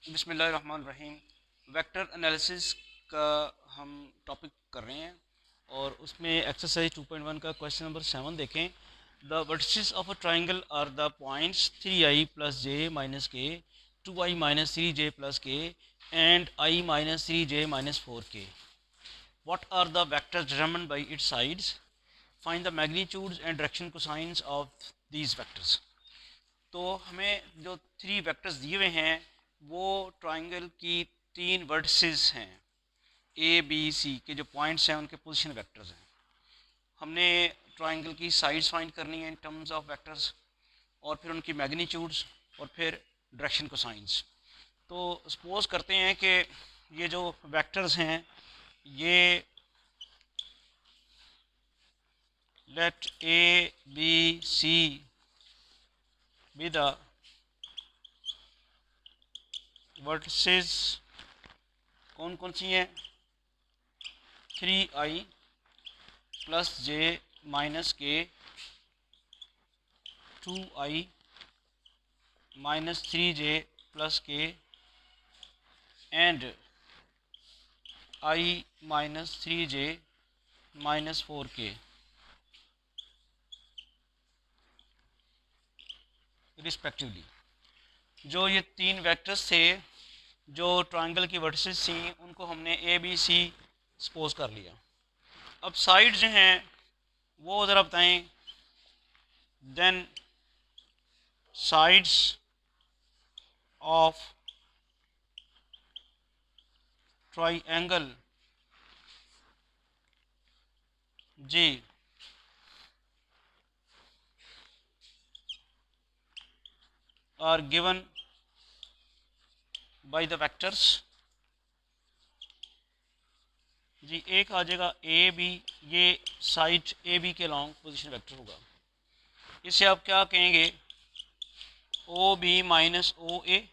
बिस्मिल्लाहिर्रहमानिर्रहीम। Vector analysis का हम टॉपिक कर रहे हैं और उसमें एक्सरसाइज 2.1 का क्वेश्चन नंबर 7 देखें। The vertices of a triangle are the points 3i plus j minus k, 2i minus 3j plus k and i minus 3j minus 4k। What are the vectors determined by its sides? Find the magnitudes and direction cosines of these vectors। तो हमें जो 3 vectors दिए हुए हैं वो triangle की 3 vertices हैं, ए b सी के जो पॉइंट्स हैं उनके पोजीशन वेक्टर्स हैं। हमने ट्राइंगल की साइड्स फाइंड करनी है इन टर्म्स ऑफ वेक्टर्स, और फिर उनकी मैग्नीट्यूड्स, और फिर डायरेक्शन कोसाइंस। तो सपोज करते हैं कि ये जो वेक्टर्स हैं ये let a b c be the vertices. कौन कौन सी हैं? 3i plus j minus k, 2i minus 3j plus k and i minus 3j minus 4k respectively. जो ये 3 वेक्टर्स थे जो ट्रायंगल की वर्टिसेस थी उनको हमने ए बी सी सपोज कर लिया। अब साइड जो हैं वो ज़रा बताएं। Then sides of triangle G are given by the vectors. जी एक आ जाएगा ए बी, ये साइड ए बी के लॉन्ग पोजीशन वेक्टर होगा। इसे आप क्या कहेंगे? O B minus O A.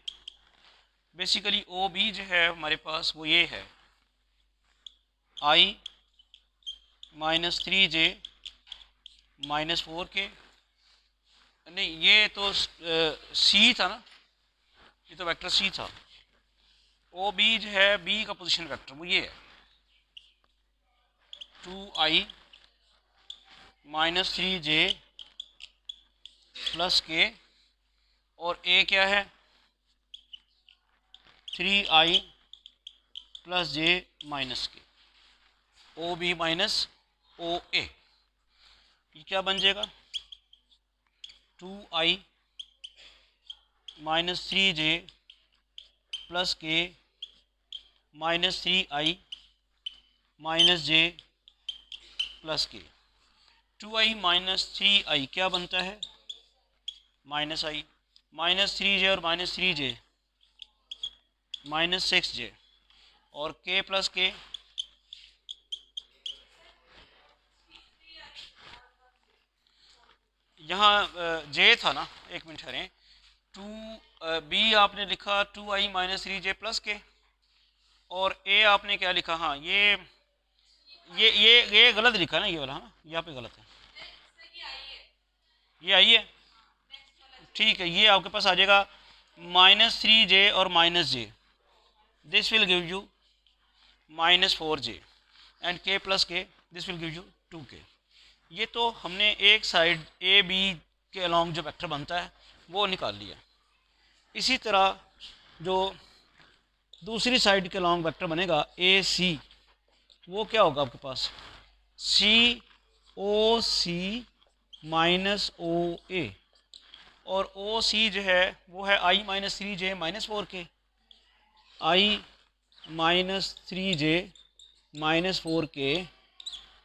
Basically O B जो है हमारे पास वो ये है, i minus 3j minus 4k। नहीं, ये तो सी था ना, ये तो वेक्टर सी था। ओ बी जो है बी का पोजीशन वेक्टर वो ये है, 2i माइनस 3j प्लस के, और ए क्या है? 3i प्लस जे माइनस के। ओ बी माइनस ओ ए, ये क्या बन जाएगा? 2i माइनस 3j प्लस के minus 3i minus j plus के। 2i माइनस 3i क्या बनता है? माइनस आई, माइनस 3j और माइनस 3j माइनस 6j, और k प्लस के। यहाँ जे था ना, एक मिनट ठहरें। 2 बी आपने लिखा 2i माइनस 3j प्लस के, और ए आपने क्या लिखा? हाँ, ये गलत लिखा ना, ये वाला। हाँ, यहाँ पे गलत है, ये आई है। ठीक है, ये आपके पास आ जाएगा माइनस 3j और minus j. This will give you minus 4j and k plus k, this will give you 2k। ये तो हमने एक साइड ए बी के अलॉन्ग जो वेक्टर बनता है वो निकाल लिया। इसी तरह जो दूसरी साइड के अलॉन्ग वेक्टर बनेगा ए सी, वो क्या होगा आपके पास? सी ओ सी माइनस ओ ए, और ओ सी जो है वो है i minus 3j minus 4k। I minus 3j minus 4k,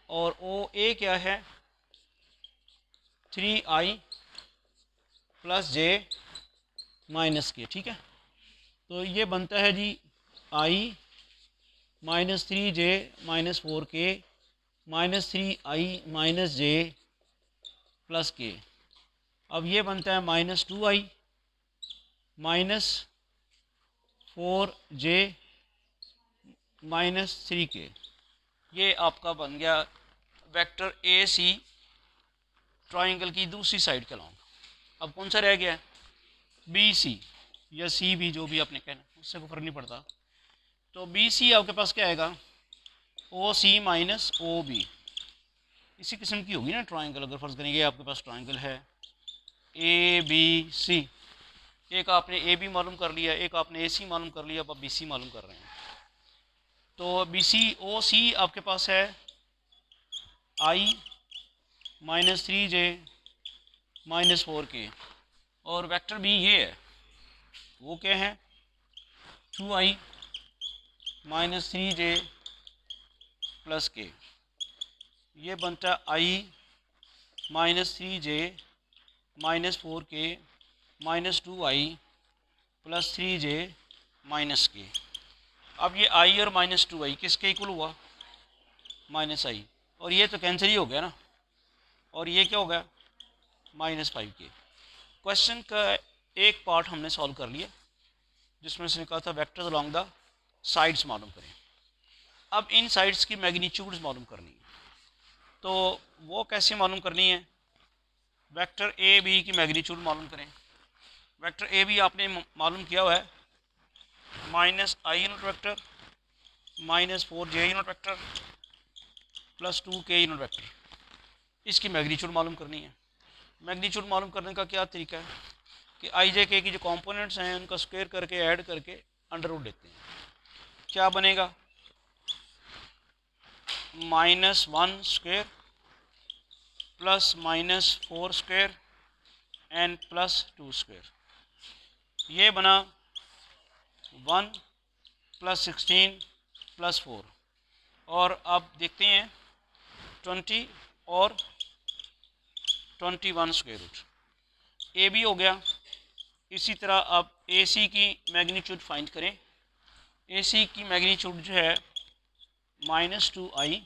और ओ ए क्या है? 3i प्लस जे माइनस के। ठीक है, तो ये बनता है जी i minus 3j minus 4k minus 3i minus j plus k. अब ये बनता है minus 2i minus 4j minus 3k। ये आपका बन गया वेक्टर ए सी ट्राइंगल की दूसरी साइड के अलॉन्ग। अब कौन सा रह गया है? B c. या सी बी, जो भी आपने कहना, उससे कोई फ़र्क नहीं पड़ता। तो बी सी आपके पास क्या आएगा, ओ सी माइनस ओ बी। इसी किस्म की होगी ना ट्राइंगल। अगर फ़र्ज़ करेंगे आपके पास ट्राइंगल है ए बी सी, एक आपने ए बी मालूम कर लिया, एक आपने ए सी मालूम कर लिया, अब आप बी सी मालूम कर रहे हैं। तो बी सी ओ सी आपके पास है i minus 3j minus 4k, और वेक्टर बी ये है, वो क्या है 2i माइनस 3j प्लस के। ये बनता है i minus 3j minus 4k minus 2i plus 3j minus के। अब ये आई और माइनस 2i किसके इक्वल हुआ, माइनस आई, और ये तो कैंसिल ही हो गया ना, और ये क्या हो गया माइनस 5k। क्वेश्चन का एक पार्ट हमने सॉल्व कर लिया, जिसमें उसने कहा था वेक्टर्स अलोंग द साइड्स मालूम करें। अब इन साइड्स की मैग्नीट्यूड्स मालूम करनी है। तो वो कैसे मालूम करनी है, वेक्टर ए बी की मैग्नीट्यूड मालूम करें। वेक्टर ए बी आपने मालूम किया हुआ है माइनस आई unit vector minus 4j unit vector plus 2k unit vector, इसकी मैग्नीट्यूड मालूम करनी है। मैग्नीट्यूड मालूम करने का क्या तरीका है कि आई जे के की जो कंपोनेंट्स हैं उनका स्क्वायर करके ऐड करके अंडर रूट लेते हैं। क्या बनेगा, minus 1 square plus minus 4 square and plus 2 square, ये बना 1 प्लस 16 प्लस 4। और अब देखते हैं 20 और 21 स्क्वायर रूट, ए बी हो गया। इसी तरह अब ए सी की मैग्नीट्यूड फाइंड करें। ए सी की मैग्नीट्यूड जो है minus 2i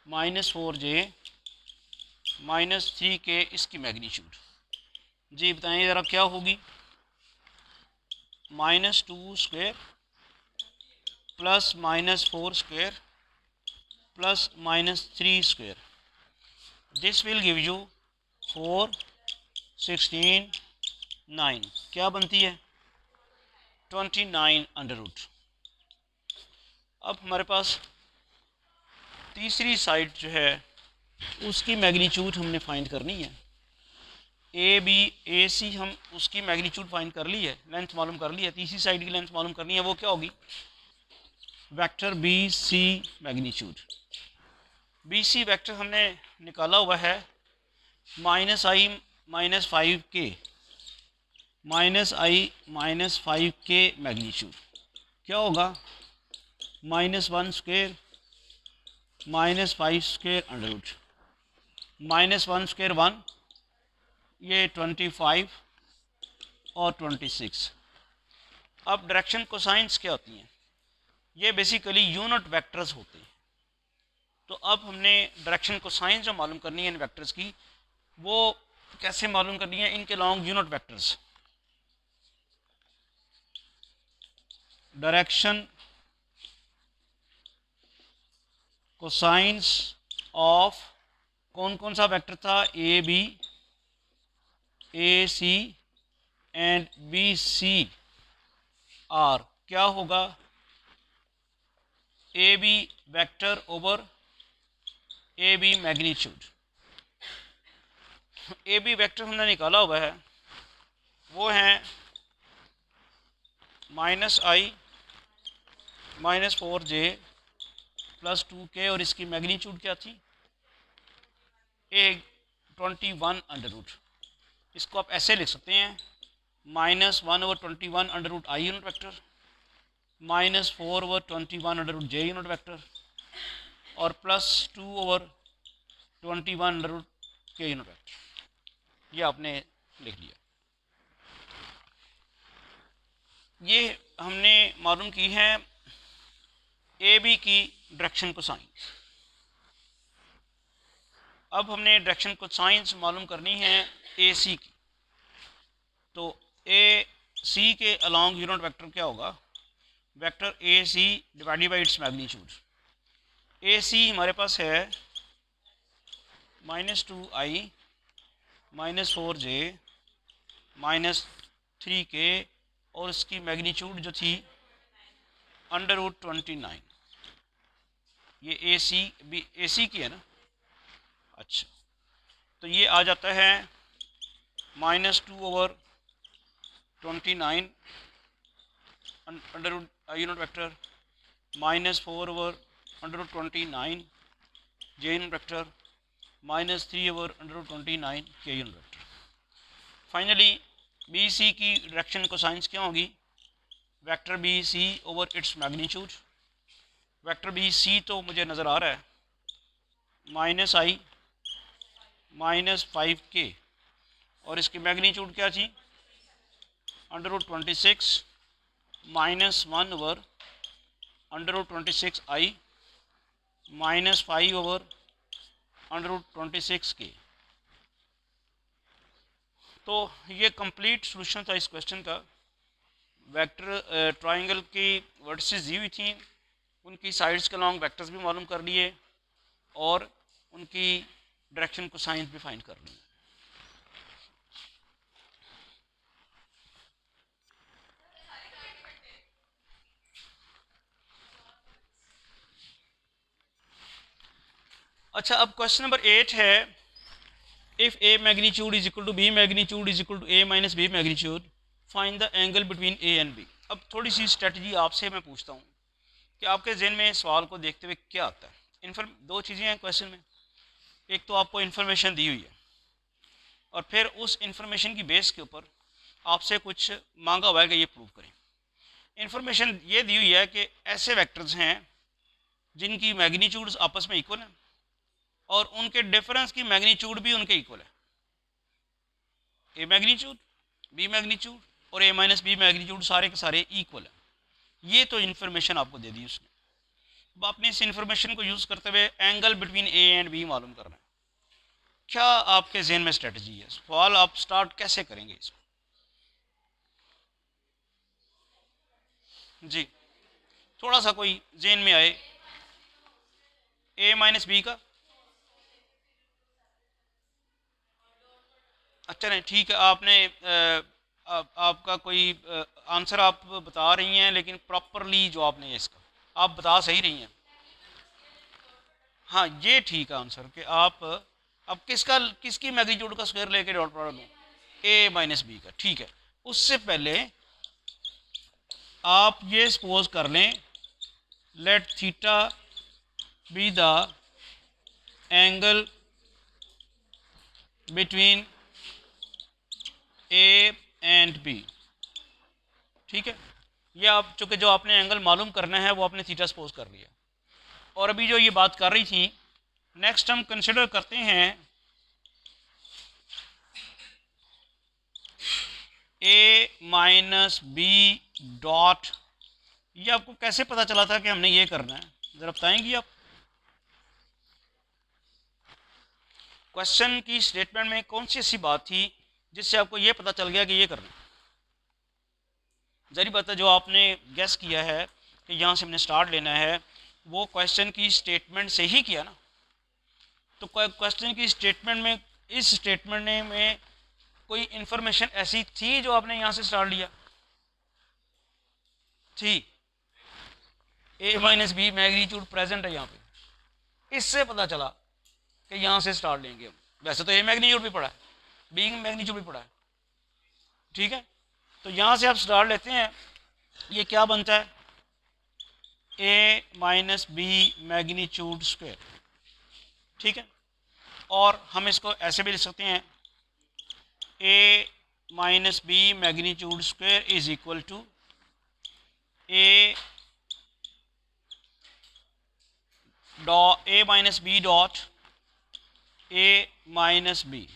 minus 4j minus 3k, इसकी मैग्नीट्यूड जी बताएं ज़रा क्या होगी, minus 2 square plus minus 4 square plus minus 3 square, this will give you 4 16 9, क्या बनती है 29 अंडर रूट। अब हमारे पास तीसरी साइड जो है उसकी मैग्नीट्यूड हमने फाइंड करनी है। ए बी ए सी हम उसकी मैग्नीट्यूड फाइंड कर ली है, लेंथ मालूम कर ली है। तीसरी साइड की लेंथ मालूम करनी है, वो क्या होगी, vector b c magnitude. B c vector हमने निकाला हुआ है minus i minus 5k minus i minus 5k magnitude, क्या होगा minus 1 square minus 5 square under root, minus 1 square 1, ये 25 और 26। अब डायरेक्शन कोसाइंस क्या होती हैं, ये बेसिकली यूनिट वेक्टर्स होते हैं। तो अब हमने डायरेक्शन कोसाइंस जो मालूम करनी है इन वेक्टर्स की, वो कैसे मालूम करनी है, इनके long unit vectors. Direction cosines of कौन कौन सा वेक्टर था, a b a c and b c are, क्या होगा a b vector over a b magnitude. A b vector हमने निकाला हुआ है, वो है minus i minus 4j plus 2k, और इसकी मैग्नीट्यूड क्या थी 21 अंडर रूट। इसको आप ऐसे लिख सकते हैं minus 1 over 21 under root i unit vector minus 4 over 21 under root j unit vector और plus 2 over 21 under root k unit vector. ये आपने लिख लिया। ये हमने मालूम की है ए बी की डायरेक्शन कोसाइंस। अब हमने डायरेक्शन कोसाइंस मालूम करनी है ए सी की। तो ए सी के अलॉन्ग यूनिट वेक्टर क्या होगा, vector A C divided by its magnitude. A C हमारे पास है minus 2i minus 4j minus 3k और इसकी मैग्नीट्यूड जो थी √29। ये ए सी की है ना। अच्छा, तो ये आ जाता है -2/29 under unit vector -4/√29 j unit vector -3/√29 k unit vector. Finally b c की डायरेक्शन को साइंस क्या होगी? Vector b c over its magnitude. Vector b c तो मुझे नज़र आ रहा है -i -5k और इसकी मैग्नीट्यूड क्या थी? √26 -1/√26i -5/√26k। तो ये कंप्लीट सॉल्यूशन था इस क्वेश्चन का। वेक्टर ट्राइंगल की वर्टिसेस दी हुई थी, उनकी साइड्स के लॉन्ग वेक्टर्स भी मालूम कर लिए और उनकी डायरेक्शन को साइंस भी फाइंड कर ली। अच्छा, अब क्वेश्चन नंबर 8 है, if a magnitude is equal to b magnitude is equal to A minus B magnitude, find the angle between a and b. अब थोड़ी सी स्ट्रेटजी आपसे मैं पूछता हूँ कि आपके जहन में सवाल को देखते हुए क्या आता है। दो चीज़ें हैं क्वेश्चन में, एक तो आपको इन्फॉर्मेशन दी हुई है और फिर उस इन्फॉर्मेशन की बेस के ऊपर आपसे कुछ मांगा हुआ है कि ये प्रूव करें। इन्फॉर्मेशन ये दी हुई है कि ऐसे वेक्टर्स हैं जिनकी मैग्नीट्यूड्स आपस में इक्वल हैं और उनके डिफरेंस की मैग्नीट्यूड भी उनके इक्वल है। ए मैग्नीट्यूड, बी मैग्नीट्यूड और ए माइनस बी मैग्नीट्यूड सारे के सारे इक्वल है। ये तो इन्फॉर्मेशन आपको दे दी उसने। अब आपने इस इन्फॉर्मेशन को यूज़ करते हुए angle between a and b मालूम करना है। क्या आपके जहन में स्ट्रेटजी है? सवाल आप स्टार्ट कैसे करेंगे इसको? जी, थोड़ा सा कोई जहन में आए। ए माइनस बी का, अच्छा नहीं ठीक है, आपने आपका कोई आंसर आप बता रही हैं लेकिन प्रॉपरली जवाब नहीं है इसका। आप बता सही रही हैं, हाँ ये ठीक है आंसर कि आप अब किसकी मैग्नीट्यूड का स्क्वायर लेके डॉट प्रोडक्ट लूँ? ए माइनस बी का, ठीक है। उससे पहले आप ये सपोज कर लें, let theta be the angle between a and b, ठीक है। ये आप चूँकि जो आपने एंगल मालूम करना है वो आपने थीटा सपोज कर लिया। और अभी जो ये बात कर रही थी, नेक्स्ट हम कंसिडर करते हैं ए माइनस बी डॉट। ये आपको कैसे पता चला था कि हमने ये करना है, ज़रा बताएंगी आप? क्वेश्चन की स्टेटमेंट में कौन सी ऐसी बात थी जिससे आपको ये पता चल गया कि ये करना है? जरी बात है, जो आपने गेस किया है कि यहाँ से हमने स्टार्ट लेना है, वो क्वेश्चन की स्टेटमेंट से ही किया ना। तो क्वेश्चन की स्टेटमेंट में, इस स्टेटमेंट में कोई इंफॉर्मेशन ऐसी थी जो आपने यहाँ से स्टार्ट लिया थी? ए माइनस बी मैग्नीट्यूड प्रेजेंट है यहाँ पे, इससे पता चला कि यहाँ से स्टार्ट लेंगे हम। वैसे तो ए मैग्नीट्यूड भी पड़ा है, बी मैग्नीट्यूड भी पड़ा है, ठीक है। तो यहाँ से आप स्टार्ट लेते हैं, ये क्या बनता है? ए माइनस बी मैग्नीट्यूड स्क्वायर, ठीक है। और हम इसको ऐसे भी लिख सकते हैं, A minus B magnitude square is equal to A minus B dot A minus B.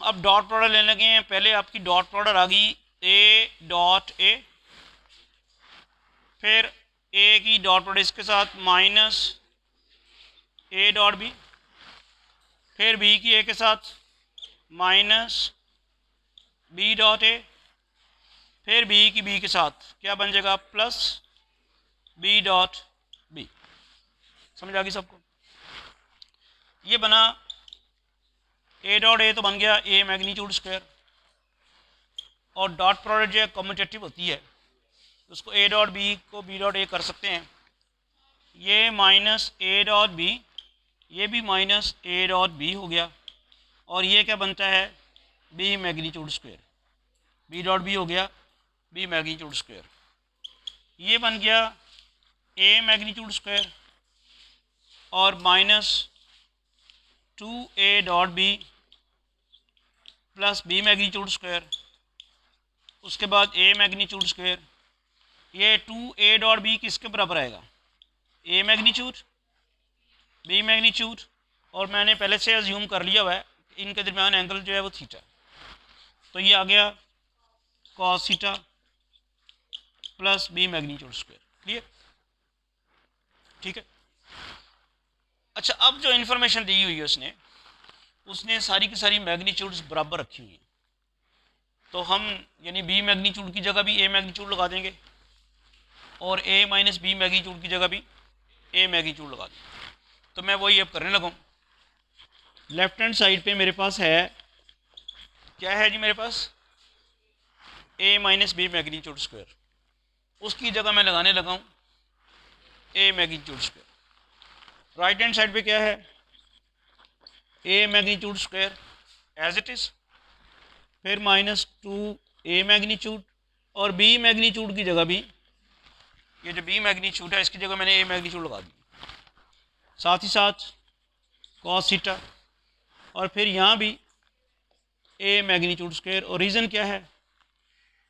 अब डॉट प्रोडक्ट लेने लगे हैं, पहले आपकी डॉट प्रोडक्ट आ गई ए डॉट ए, फिर ए की डॉट प्रोडक्ट इसके साथ माइनस ए डॉट बी, फिर बी की ए के साथ माइनस बी डॉट ए, फिर बी की बी के साथ क्या बन जाएगा? Plus b dot b. समझ आ गई सबको? ये बना ए डॉट ए तो बन गया ए मैग्नीट्यूड स्क्वायर, और डॉट प्रोडक्ट जो है कम्यूटेटिव होती है, उसको ए डॉट बी को बी डॉट ए कर सकते हैं। ये माइनस ए डॉट बी, ये भी माइनस ए डॉट बी हो गया, और ये क्या बनता है, b magnitude square. B dot b हो गया बी मैग्नीट्यूड स्क्वायर, ये बन गया ए मैग्नीट्यूड स्क्वायर और minus 2a dot B plus b magnitude square, उसके बाद ए मैग्नीट्यूड स्क्वायर। ये 2a डॉट बी किसके बराबर आएगा, ए मैग्नीट्यूड बी मैग्नीट्यूड, और मैंने पहले से अज्यूम कर लिया हुआ है इनके दरमियान एंगल जो है वो थीटा, तो ये आ गया cos theta plus b magnitude square. Clear, ठीक है। अच्छा, अब जो इन्फॉर्मेशन दी हुई है उसने सारी की सारी मैग्नीट्यूड्स बराबर रखी हुई हैं, तो हम यानी बी मैग्नीट्यूड की जगह भी ए मैग्नीट्यूड लगा देंगे और ए माइनस बी मैग्नीट्यूड की जगह भी ए मैग्नीट्यूड लगा देंगे। तो मैं वही अब करने लगा। लेफ्ट हैंड साइड पे मेरे पास है, क्या है जी, मेरे पास A minus B magnitude square, उसकी जगह मैं लगाने लगा हूँ A magnitude square. Right hand side पे क्या है, A magnitude square as it is, फिर माइनस 2a मैग्नीट्यूड, और बी मैग्नीट्यूड की जगह भी, ये जो बी मैग्नीट्यूड है इसकी जगह मैंने ए मैग्नीट्यूड लगा दी, साथ ही साथ कॉस थीटा, और फिर यहाँ भी ए मैग्नीट्यूड स्क्वायर। और रीज़न क्या है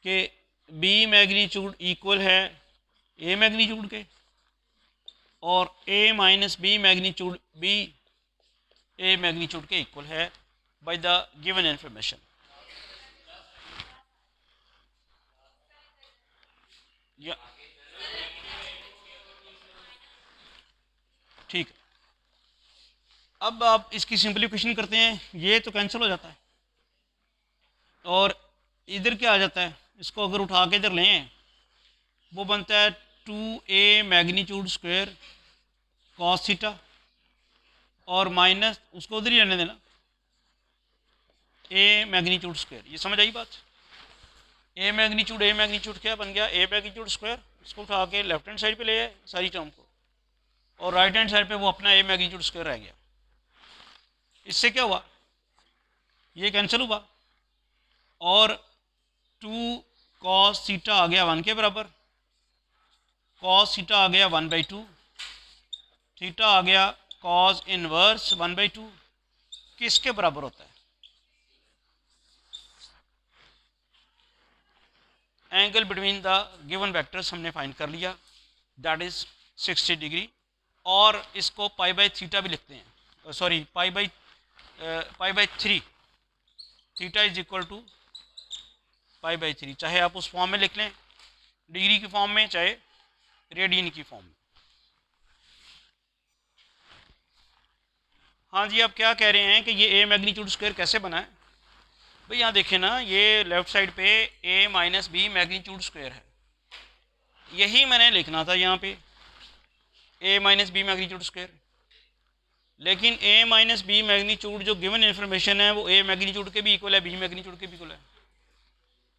कि बी मैग्नीट्यूड इक्वल है ए मैग्नीट्यूड के, और ए माइनस बी मैग्नीट्यूड बी ए मैग्नीट्यूड के इक्वल है बाय द गिवन इंफॉर्मेशन। या ठीक है, अब आप इसकी सिंप्लीफिकेशन करते हैं, ये तो कैंसिल हो जाता है और इधर क्या आ जाता है, इसको अगर उठा के इधर लें वो बनता है 2a magnitude square cos theta, और माइनस उसको उधर ही रहने देना ए मैग्नीट्यूड स्क्वायर। ये समझ आई बात, ए मैग्नीट्यूड क्या बन गया, ए मैग्नीट्यूड स्क्वायर, इसको उठा के लेफ्ट हैंड साइड पे ले आए सारी टर्म को, और राइट हैंड साइड पे वो अपना ए मैग्नीट्यूड स्क्वायर रह गया। इससे क्या हुआ, ये कैंसिल हुआ और 2 कॉस थीटा आ गया 1 के बराबर, कॉस थीटा आ गया 1/2, थीटा आ गया कॉस इनवर्स 1/2, किसके बराबर होता है, angle between the given vectors हमने फाइंड कर लिया, दैट इज 60 डिग्री। और इसको पाई बाई थीटा भी लिखते हैं, sorry pi by 3, theta is equal to pi by 3, चाहे आप उस फॉर्म में लिख लें डिग्री की फॉर्म में, चाहे रेडियन की फॉर्म में। हाँ जी, आप क्या कह रहे हैं कि ये ए मैग्नीट्यूड स्क्वायर कैसे बना है, भाई यहाँ देखें ना, ये लेफ्ट साइड पे ए माइनस बी मैग्नीट्यूड स्क्वायर है, यही मैंने लिखना था यहाँ पे ए माइनस बी मैग्नीट्यूड स्क्वायर, लेकिन ए माइनस बी मैग्नीट्यूड जो गिवन इन्फॉर्मेशन है वो ए मैग्नीट्यूड के भी इक्वल है, बी मैग्नीट्यूड के भी इक्वल है,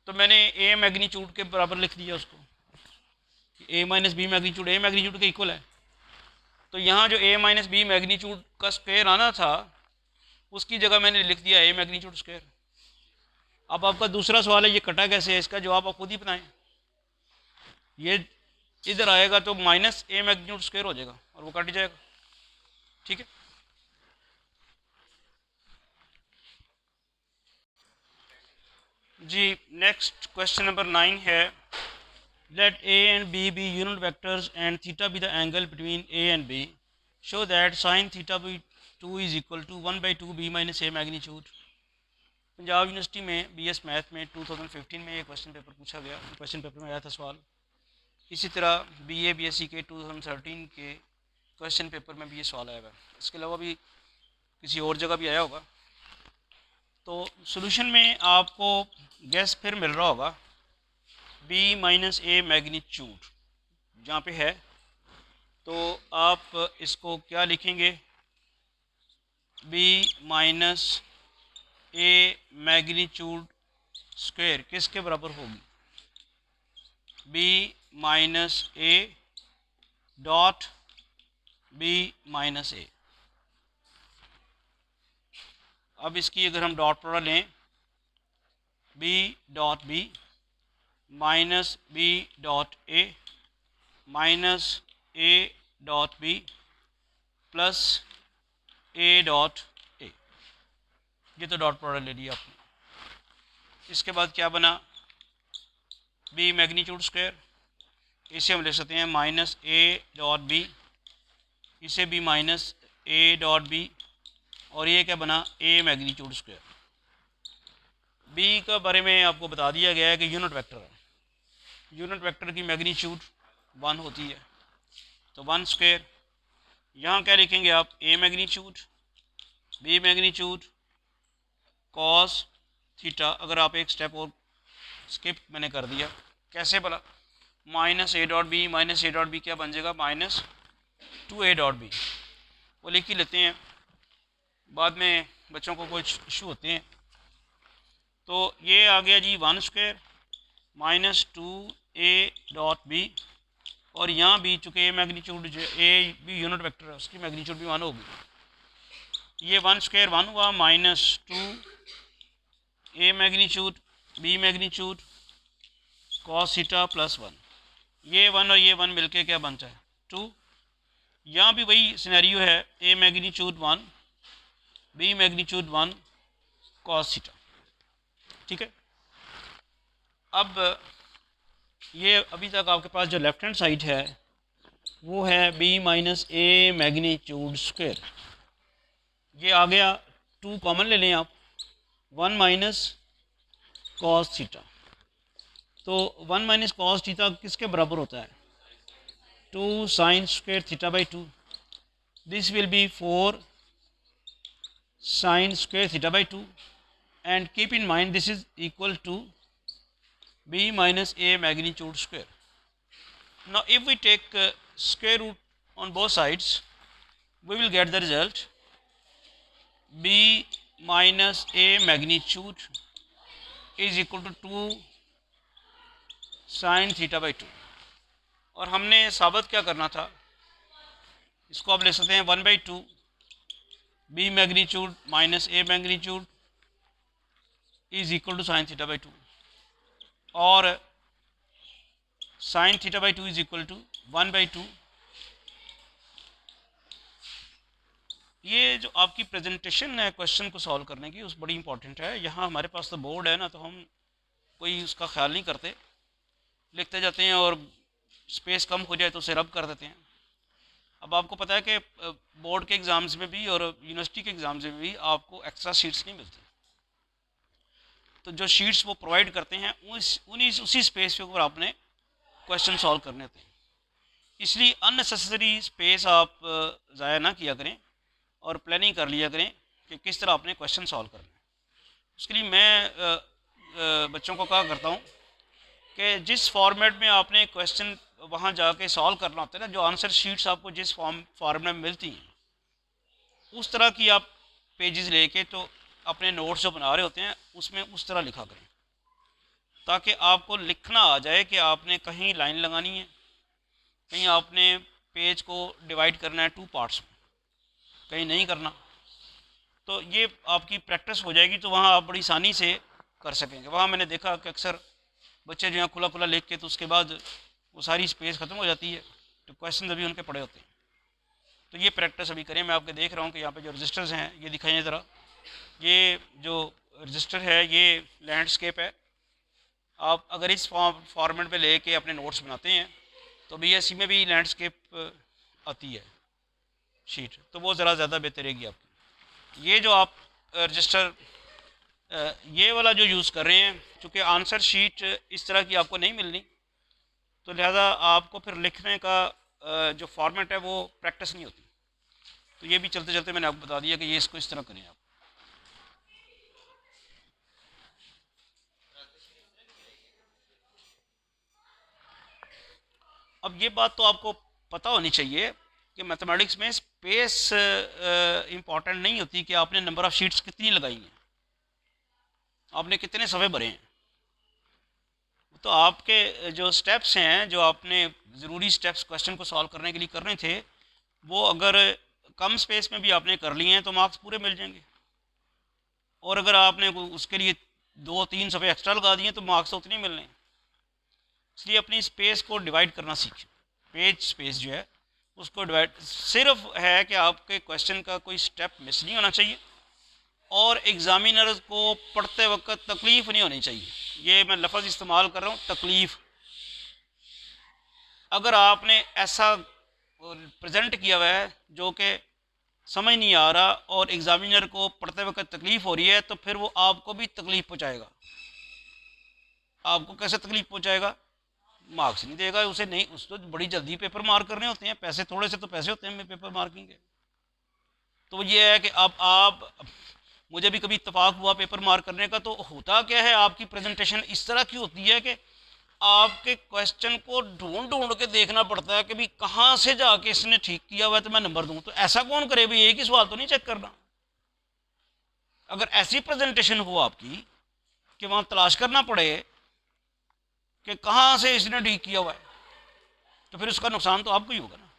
तो मैंने ए मैग्नीट्यूड के बराबर लिख दिया उसको, A minus B magnitude A magnitude के इक्वल है। तो यहाँ जो ए माइनस बी मैग्नीट्यूड का स्क्वायर आना था उसकी जगह मैंने लिख दिया ए मैग्नीट्यूड स्क्वायर। अब आपका दूसरा सवाल है ये कटा कैसे है, इसका जवाब आप खुद ही बनाएं। ये इधर आएगा तो माइनस ए मैग्नीट्यूड स्क्वायर हो जाएगा और वो कट जाएगा, ठीक है। जी नेक्स्ट क्वेश्चन नंबर 9 है, let a and b be unit vectors and theta be the angle between a and b, show that sine theta by 2 is equal to 1/2 b minus A magnitude. Punjab university में BS math में 2015 में ये question paper पूछा गया, question paper में आया था सवाल। इसी तरह बीए बीएससी के 2013 के क्वेश्चन पेपर में भी ये सवाल आया हुआ है, इसके अलावा भी किसी और जगह भी आया होगा। तो सॉल्यूशन में आपको गैस फिर मिल रहा होगा बी माइनस ए मैग्नीट्यूड जहाँ पे है, तो आप इसको क्या लिखेंगे, बी माइनस ए मैग्नीट्यूड स्क्वायर किसके बराबर होगी? B minus A dot B minus A. अब इसकी अगर हम डॉट प्रोडक्ट लें, B dot B minus B dot A minus A dot B plus A dot A, ये तो डॉट प्रोडक्ट ले लिया आपने। इसके बाद क्या बना? बी मैग्नीट्यूड स्क्वायर, इसे हम लिख सकते हैं माइनस ए डॉट बी, इसे भी माइनस ए डॉट बी, और ये क्या बना? ए मैग्नीट्यूड स्क्वायर। बी का बारे में आपको बता दिया गया है कि यूनिट वेक्टर है, यूनिट वेक्टर की मैग्नीट्यूड 1 होती है, तो 1 स्क्वायर। यहाँ क्या लिखेंगे आप? A magnitude B magnitude cos theta. अगर आप एक स्टेप और स्किप मैंने कर दिया, कैसे भला? माइनस ए डॉट बी, माइनस ए डॉट बी क्या बन जाएगा? माइनस 2a डॉट बी, वो लिख ही लेते हैं, बाद में बच्चों को कुछ इशू होते हैं। तो ये आ गया जी 1 square minus 2a dot b, और यहाँ भी चूँकि ए मैग्नीट्यूड जो ए भी यूनिट वेक्टर है उसकी मैग्नीट्यूड भी 1 होगी। ये 1 स्क्वायर 1 हुआ minus 2 A magnitude B magnitude cos theta plus 1, ये 1 और ये 1 मिलके क्या बनता है? 2। यहाँ भी वही सिनेरियो है, A magnitude 1 B magnitude 1 cos theta, ठीक है। अब ये अभी तक आपके पास जो लेफ्ट हैंड साइड है वो है बी माइनस ए मैग्नीट्यूड स्क्वायर, ये आ गया 2 कॉमन ले लें आप, 1 माइनस कॉस थीटा। तो 1 माइनस कॉस थीटा किसके बराबर होता है? 2 sine square theta by 2, this will be 4 sine square theta by 2, and keep in mind this is equal to b minus a magnitude square. Now if we take square root on both sides, we will get the result b minus a magnitude is equal to 2 sin theta by 2। और हमने साबित क्या करना था? इसको आप ले सकते हैं 1/2 b magnitude minus a magnitude is equal to sine theta by 2, और sine theta by 2 is equal to 1/2। ये जो आपकी प्रेजेंटेशन है क्वेश्चन को सॉल्व करने की, उस बड़ी इंपॉर्टेंट है। यहाँ हमारे पास तो बोर्ड है ना, तो हम कोई उसका ख्याल नहीं करते, लिखते जाते हैं और स्पेस कम हो जाए तो उसे रब कर देते हैं। अब आपको पता है कि बोर्ड के एग्ज़ाम्स में भी और यूनिवर्सिटी के एग्ज़ाम्स में भी आपको एक्स्ट्रा शीट्स नहीं मिलती, तो जो शीट्स वो प्रोवाइड करते हैं उसी स्पेस के ऊपर आपने क्वेश्चन सॉल्व करने थे। इसलिए अननेसेसरी स्पेस आप ज़ाया ना किया करें और प्लानिंग कर लिया करें कि किस तरह आपने क्वेश्चन सॉल्व करना है। उसके लिए मैं बच्चों को कहा करता हूँ कि जिस फॉर्मेट में आपने क्वेश्चन वहाँ जाके सॉल्व करना होता है ना, जो आंसर शीट्स आपको जिस फॉर्मेट में मिलती हैं, उस तरह की आप पेजेस लेके तो अपने नोट्स जो बना रहे होते हैं उसमें उस तरह लिखा करें, ताकि आपको लिखना आ जाए कि आपने कहीं लाइन लगानी है, कहीं आपने पेज को डिवाइड करना है 2 पार्ट्स में, कहीं नहीं करना। तो ये आपकी प्रैक्टिस हो जाएगी, तो वहाँ आप बड़ी आसानी से कर सकेंगे। वहाँ मैंने देखा कि अक्सर बच्चे जो हैं खुला खुला लिख के, तो उसके बाद वो सारी स्पेस ख़त्म हो जाती है, तो क्वेश्चन अभी उनके पड़े होते हैं। तो ये प्रैक्टिस अभी करें। मैं आपके देख रहा हूँ कि यहाँ पे जो रजिस्टर्स हैं ये दिखाइए ज़रा। ये जो रजिस्टर है ये लैंडस्केप है। आप अगर इस फॉर्मेट पे लेके अपने नोट्स बनाते हैं तो बीएससी में भी लैंडस्केप आती है शीट, तो वो ज़रा ज़्यादा बेहतर रहेगी आपकी। ये जो आप रजिस्टर ये वाला जो यूज़ कर रहे हैं, चूँकि आंसर शीट इस तरह की आपको नहीं मिलनी, तो लिहाजा आपको फिर लिखने का जो फॉर्मेट है वो प्रैक्टिस नहीं होती। तो ये भी चलते चलते मैंने आपको बता दिया कि ये इसको इस तरह करें आप। अब ये बात तो आपको पता होनी चाहिए कि मैथमेटिक्स में स्पेस इम्पॉर्टेंट नहीं होती कि आपने नंबर ऑफ़ शीट्स कितनी लगाई हैं, आपने कितने सफ़े भरे हैं। तो आपके जो स्टेप्स हैं, जो आपने ज़रूरी स्टेप्स क्वेश्चन को सॉल्व करने के लिए करने थे, वो अगर कम स्पेस में भी आपने कर लिए हैं तो मार्क्स पूरे मिल जाएंगे। और अगर आपने उसके लिए 2-3 सफ़े एक्स्ट्रा लगा दिए तो मार्क्स तो उतने ही मिलने हैं। इसलिए अपनी स्पेस को डिवाइड करना सीखें। पेज स्पेस जो है उसको डिवाइड सिर्फ है कि आपके क्वेश्चन का कोई स्टेप मिस नहीं होना चाहिए और एग्ज़ामिनर को पढ़ते वक्त तकलीफ़ नहीं होनी चाहिए। ये मैं लफ्ज़ इस्तेमाल कर रहा हूँ, तकलीफ़। अगर आपने ऐसा प्रेजेंट किया हुआ है जो कि समझ नहीं आ रहा और एग्ज़ामिनर को पढ़ते वक्त तकलीफ़ हो रही है, तो फिर वो आपको भी तकलीफ़ पहुँचाएगा। आपको कैसे तकलीफ़ पहुँचाएगा? मार्क्स नहीं देगा उसे, नहीं उसको तो बड़ी जल्दी पेपर मार्क करने होते हैं, पैसे थोड़े से तो पैसे होते हैं पेपर मार्किंग के। तो ये है कि अब आप मुझे भी कभी इत्तेफाक हुआ पेपर मार्क करने का, तो होता क्या है, आपकी प्रेजेंटेशन इस तरह की होती है कि आपके क्वेश्चन को ढूंढ ढूंढ के देखना पड़ता है कि भी कहाँ से जाके इसने ठीक किया हुआ है तो मैं नंबर दूं। तो ऐसा कौन करे भाई, एक ही सवाल तो नहीं चेक करना। अगर ऐसी प्रेजेंटेशन हो आपकी कि वहाँ तलाश करना पड़े कि कहाँ से इसने ठीक किया हुआ है, तो फिर उसका नुकसान तो आपको ही होगा ना।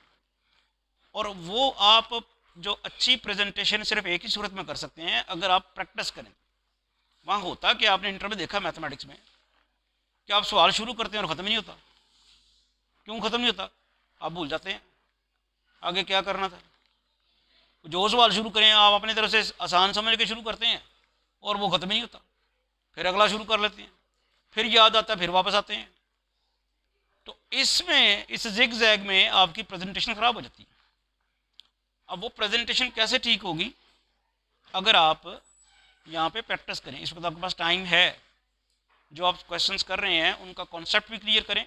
और वो आप जो अच्छी प्रेजेंटेशन सिर्फ एक ही सूरत में कर सकते हैं अगर आप प्रैक्टिस करें। वहाँ होता कि आपने इंटर में देखा मैथमेटिक्स में कि आप सवाल शुरू करते हैं और ख़त्म नहीं होता। क्यों ख़त्म नहीं होता? आप भूल जाते हैं आगे क्या करना था। जो सवाल शुरू करें आप अपनी तरफ से आसान समझ के शुरू करते हैं और वो ख़त्म नहीं होता, फिर अगला शुरू कर लेते हैं, फिर याद आता है, फिर वापस आते हैं। तो इसमें इस जिग जैग में आपकी प्रेजेंटेशन ख़राब हो जाती है। अब वो प्रेजेंटेशन कैसे ठीक होगी? अगर आप यहाँ पे प्रैक्टिस करें, इस वक्त आपके पास टाइम है, जो आप क्वेश्चंस कर रहे हैं उनका कॉन्सेप्ट भी क्लियर करें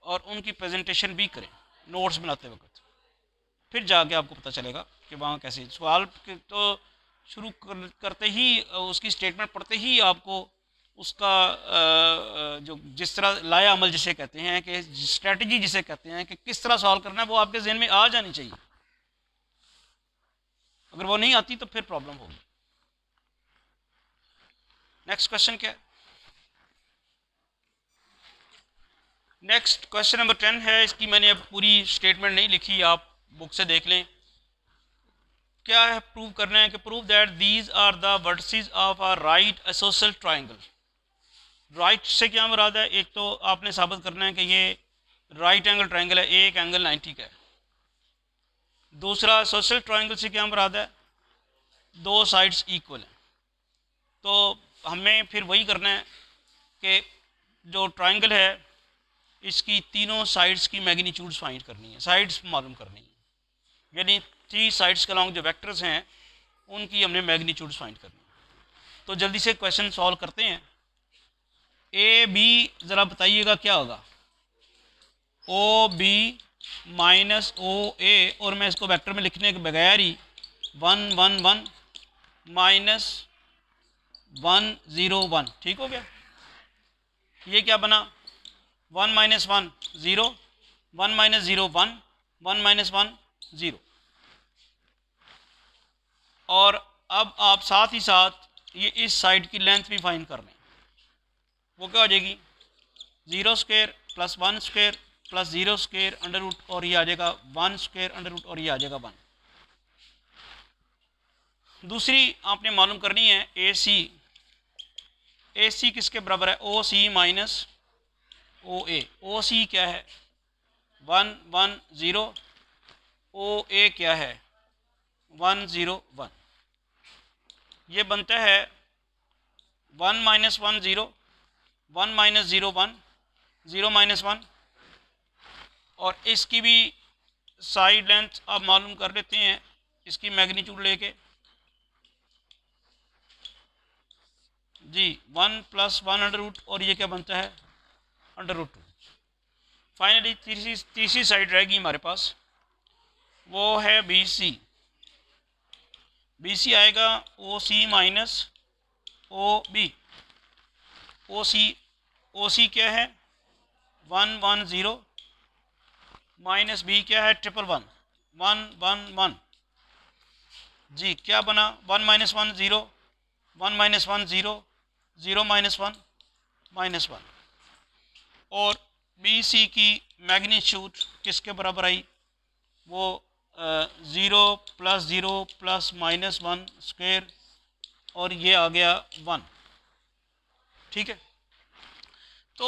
और उनकी प्रेजेंटेशन भी करें नोट्स बनाते वक्त। फिर जाके आपको पता चलेगा कि वहाँ कैसे सवाल तो शुरू करते ही उसकी स्टेटमेंट पढ़ते ही आपको उसका जो जिस तरह लाया अमल जिसे कहते हैं, कि स्ट्रेटजी जिसे कहते हैं कि किस तरह सॉल्व करना है, वो आपके जहन में आ जानी चाहिए। अगर वो नहीं आती तो फिर प्रॉब्लम होगी। नेक्स्ट क्वेश्चन क्या है? नेक्स्ट क्वेश्चन नंबर 10 है। इसकी मैंने अब पूरी स्टेटमेंट नहीं लिखी, आप बुक से देख लें। क्या है प्रूव करना है कि prove that these are the vertices of a right isosceles triangle. Right से क्या मुराद है? एक तो आपने साबित करना है कि ये राइट एंगल ट्राइंगल है, एक एंगल 90 का है। दूसरा, सोशल ट्राइंगल से क्या मुराद है? दो साइड्स इक्वल हैं। तो हमें फिर वही करना है कि जो ट्राइंगल है इसकी तीनों साइड्स की मैग्नीट्यूड्स फाइंड करनी है, साइड्स मालूम करनी है। यानी 3 साइड्स के अलॉन्ग जो वेक्टर्स हैं उनकी हमने मैग्नीट्यूड्स फाइंड करनी है। तो जल्दी से क्वेश्चन सॉल्व करते हैं। ए बी ज़रा बताइएगा क्या होगा? ओ बी माइनस ओ ए, और मैं इसको वेक्टर में लिखने के बगैर ही 1 1 1 माइनस 1 0 1, ठीक हो गया। ये क्या बना? 1 माइनस 1 0, 1 माइनस 0 1, 1 माइनस 1 0। और अब आप साथ ही साथ ये इस साइड की लेंथ भी फाइंड कर लें। वो क्या हो जाएगी? 0 square plus 1 square plus 0 square under root, और ये आ जाएगा 1 स्क्वायर अंडर रूट, और ये आ जाएगा 1। दूसरी आपने मालूम करनी है ए सी। ए सी किसके बराबर है? ओ सी माइनस ओ ए। ओ सी क्या है? 1 1 0। ओ ए क्या है? 1 0 1। ये बनता है 1 माइनस 1 0, 1 माइनस 0 1, 0 माइनस 1। और इसकी भी साइड लेंथ आप मालूम कर लेते हैं इसकी मैग्नीट्यूड लेके जी, 1 प्लस 1 अंडर रूट, और ये क्या बनता है? Under root 2। फाइनली तीसरी साइड रहेगी हमारे पास, वो है बी सी। बी सी आएगा ओ सी माइनस ओ बी। ओ सी क्या है? 1 1 0 माइनस बी क्या है? 1 1 1 1 1। जी क्या बना? 1 माइनस 1 0, 1 माइनस 1 0, 0 माइनस 1 माइनस 1। और बी सी की मैग्नीट्यूड किसके बराबर आई, वो 0 + 0 + -1 स्क्वायर और ये आ गया 1। ठीक है, तो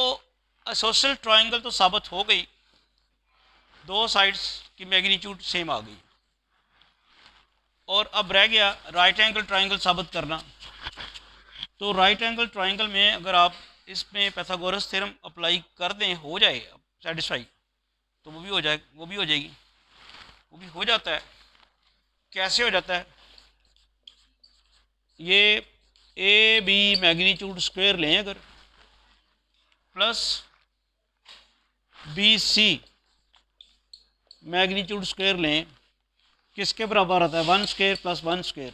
आइसोसेलेस ट्रायंगल तो साबित हो गई, दो साइड्स की मैग्नीट्यूड सेम आ गई, और अब रह गया राइट एंगल ट्रायंगल साबित करना। तो राइट एंगल ट्रायंगल में अगर आप इसमें पाइथागोरस थ्योरम अप्लाई कर दें, हो जाए सेटिस्फाई, तो वो भी हो जाए, वो भी हो जाएगी, वो भी हो जाता है। कैसे हो जाता है, ये ए बी मैग्नीट्यूड स्क्वायर लें अगर, plus b c magnitude square लें, किसके बराबर आता है, 1 स्क्वायर + 1 स्क्वायर,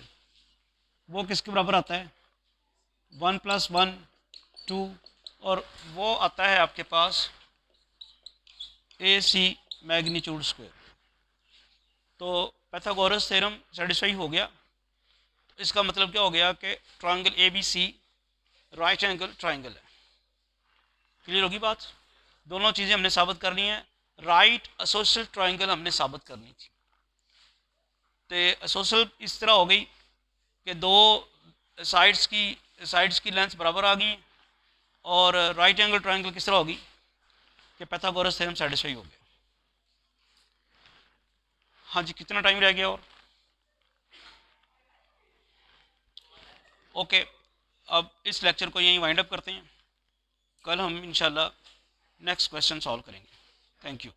वो किसके बराबर आता है, 1 + 1 2, और वो आता है आपके पास ए सी मैग्नीट्यूड स्क्वायर। तो पाइथागोरस थ्योरम सेटिस्फाई हो गया। इसका मतलब क्या हो गया कि triangle a b c right angle triangle है। क्लियर होगी बात, दोनों चीज़ें हमने साबित करनी है। राइट आइसोसेलेस ट्रायंगल हमने साबित करनी थी, तो आइसोसेलेस इस तरह हो गई कि दो साइड्स की लेंथ बराबर आ गई, और राइट एंगल ट्रायंगल किस तरह होगी कि पाइथागोरस थ्योरम सेटिस्फाई हो गया। हाँ जी, कितना टाइम रह गया और, ओके, अब इस लेक्चर को यहीं वाइंड अप करते हैं। कल हम इंशाल्लाह नेक्स्ट क्वेश्चन सॉल्व करेंगे। Thank you.